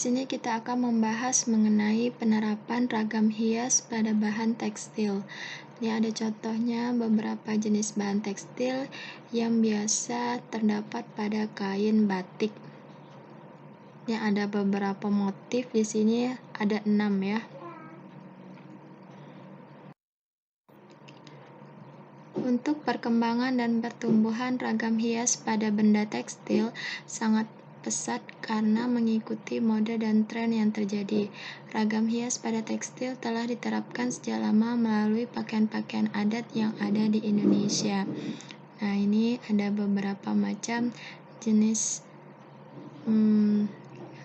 sini kita akan membahas mengenai penerapan ragam hias pada bahan tekstil. Ini ada contohnya beberapa jenis bahan tekstil yang biasa terdapat pada kain batik. Ini ada beberapa motif di sini, ada 6 ya. Untuk perkembangan dan pertumbuhan ragam hias pada benda tekstil sangat pesat karena mengikuti mode dan tren yang terjadi. Ragam hias pada tekstil telah diterapkan sejak lama melalui pakaian-pakaian adat yang ada di Indonesia. Nah, ini ada beberapa macam jenis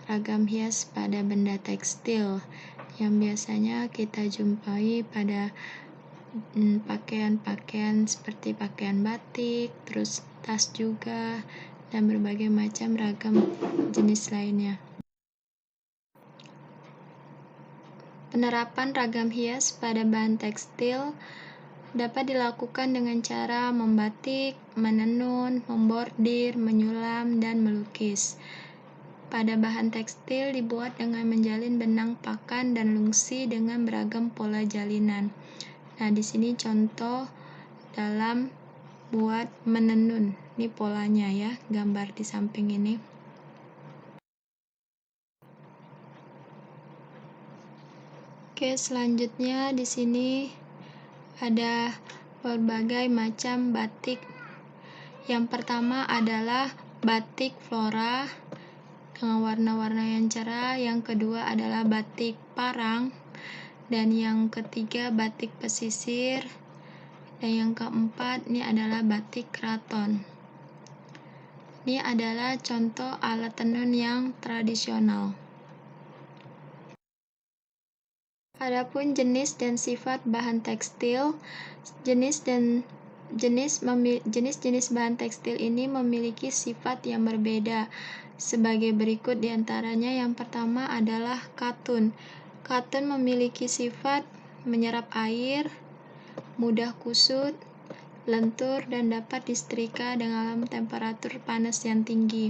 ragam hias pada benda tekstil yang biasanya kita jumpai pada pakaian-pakaian seperti pakaian batik, terus tas juga, dan berbagai macam ragam jenis lainnya. Penerapan ragam hias pada bahan tekstil dapat dilakukan dengan cara membatik, menenun, membordir, menyulam, dan melukis. Pada bahan tekstil dibuat dengan menjalin benang pakan dan lungsi dengan beragam pola jalinan. Nah, di sini contoh dalam buat menenun. Ini polanya ya, gambar di samping ini. Oke, selanjutnya di sini ada berbagai macam batik. Yang pertama adalah batik flora dengan warna-warna yang cerah, yang kedua adalah batik parang, dan yang ketiga batik pesisir, dan yang keempat ini adalah batik keraton. Ini adalah contoh alat tenun yang tradisional. Adapun jenis dan sifat bahan tekstil, jenis-jenis bahan tekstil ini memiliki sifat yang berbeda. Sebagai berikut diantaranya, yang pertama adalah katun. Katun memiliki sifat menyerap air, mudah kusut, lentur, dan dapat disetrika dengan temperatur panas yang tinggi.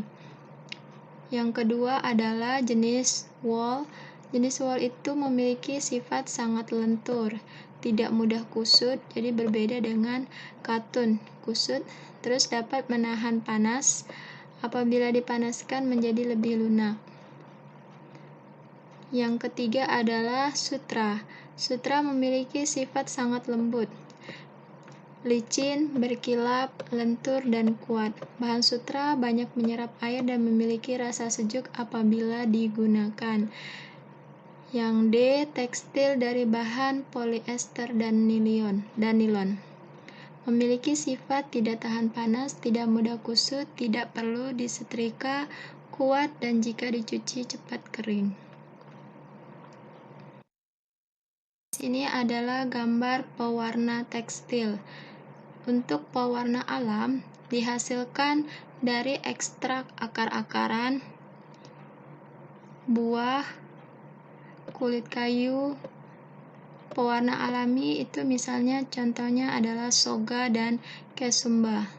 Yang kedua adalah jenis wool. Jenis wool itu memiliki sifat sangat lentur, tidak mudah kusut, jadi berbeda dengan katun, kusut, terus dapat menahan panas, apabila dipanaskan menjadi lebih lunak. Yang ketiga adalah sutra. Sutra memiliki sifat sangat lembut, licin, berkilap, lentur, dan kuat. Bahan sutra banyak menyerap air dan memiliki rasa sejuk apabila digunakan. Yang D, tekstil dari bahan polyester dan nilon. Memiliki sifat tidak tahan panas, tidak mudah kusut, tidak perlu disetrika, kuat, dan jika dicuci cepat kering. Ini adalah gambar pewarna tekstil. Untuk pewarna alam dihasilkan dari ekstrak akar-akaran, buah, kulit kayu. Pewarna alami itu misalnya contohnya adalah soga dan kesumba.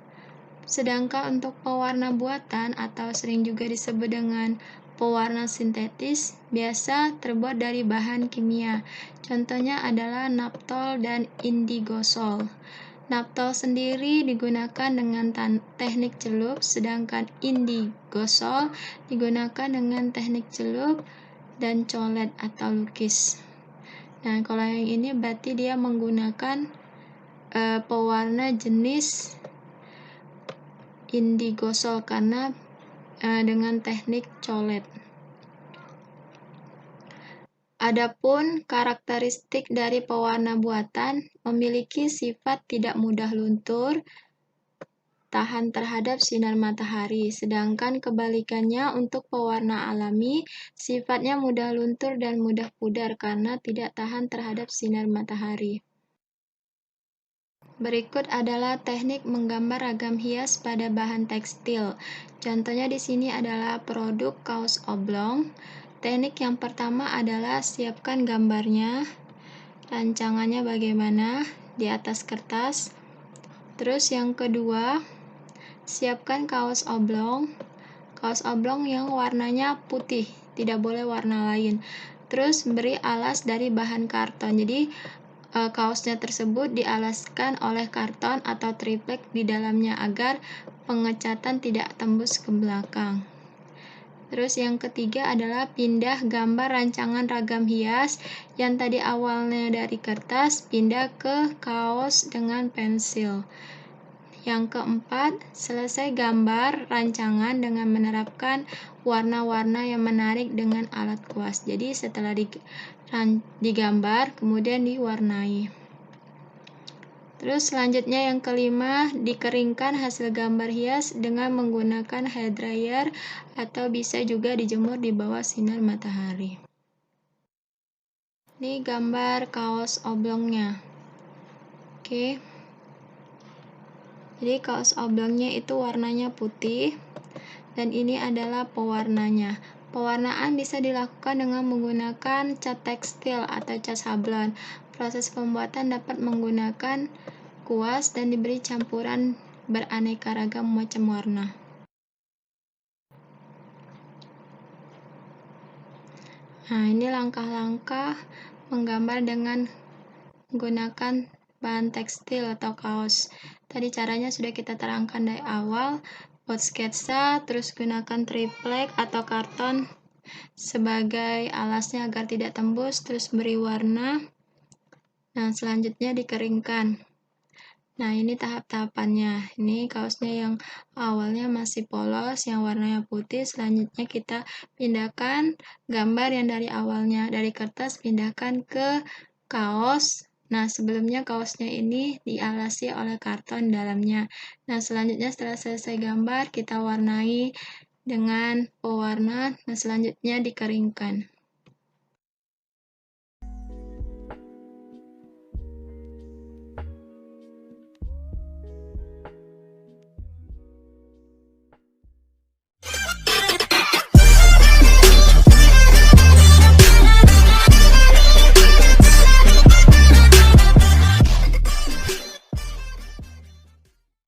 Sedangkan untuk pewarna buatan atau sering juga disebut dengan pewarna sintetis biasa terbuat dari bahan kimia. Contohnya adalah naptol dan indigosol. Naptol sendiri digunakan dengan teknik celup, sedangkan indigosol digunakan dengan teknik celup dan colet atau lukis. Nah, kalau yang ini berarti dia menggunakan pewarna jenis indigosol karena dengan teknik colet. Adapun karakteristik dari pewarna buatan memiliki sifat tidak mudah luntur, tahan terhadap sinar matahari, sedangkan kebalikannya untuk pewarna alami sifatnya mudah luntur dan mudah pudar karena tidak tahan terhadap sinar matahari. Berikut adalah teknik menggambar ragam hias pada bahan tekstil. Contohnya di sini adalah produk kaos oblong. Teknik yang pertama adalah siapkan gambarnya, rancangannya bagaimana di atas kertas. Terus yang kedua, siapkan kaos oblong yang warnanya putih. tidak boleh warna lain. Terus beri alas dari bahan karton. Jadi kaosnya tersebut dialaskan oleh karton atau triplek di dalamnya agar pengecatan tidak tembus ke belakang. Terus yang ketiga adalah pindah gambar rancangan ragam hias yang tadi awalnya dari kertas, pindah ke kaos dengan pensil. Yang keempat, selesai gambar rancangan dengan menerapkan warna-warna yang menarik dengan alat kuas. Jadi setelah digambar, kemudian diwarnai. Terus selanjutnya yang kelima, dikeringkan hasil gambar hias dengan menggunakan hair dryer atau bisa juga dijemur di bawah sinar matahari. Ini gambar kaos oblongnya. Oke. Jadi kaos oblongnya itu warnanya putih dan ini adalah pewarnanya. Pewarnaan bisa dilakukan dengan menggunakan cat tekstil atau cat sablon. Proses pembuatan dapat menggunakan kuas dan diberi campuran beraneka ragam macam warna. Nah, ini langkah-langkah menggambar dengan menggunakan bahan tekstil atau kaos. Tadi caranya sudah kita terangkan dari awal. Buat sketsa, terus gunakan triplek atau karton sebagai alasnya agar tidak tembus, terus beri warna. Nah, selanjutnya dikeringkan. Nah, ini tahap-tahapannya. Ini kaosnya yang awalnya masih polos, yang warnanya putih. Selanjutnya kita pindahkan gambar yang dari awalnya dari kertas, pindahkan ke kaos. Nah, sebelumnya kaosnya ini dialasi oleh karton dalamnya. Nah, selanjutnya setelah selesai gambar, kita warnai dengan pewarna. Nah, selanjutnya dikeringkan.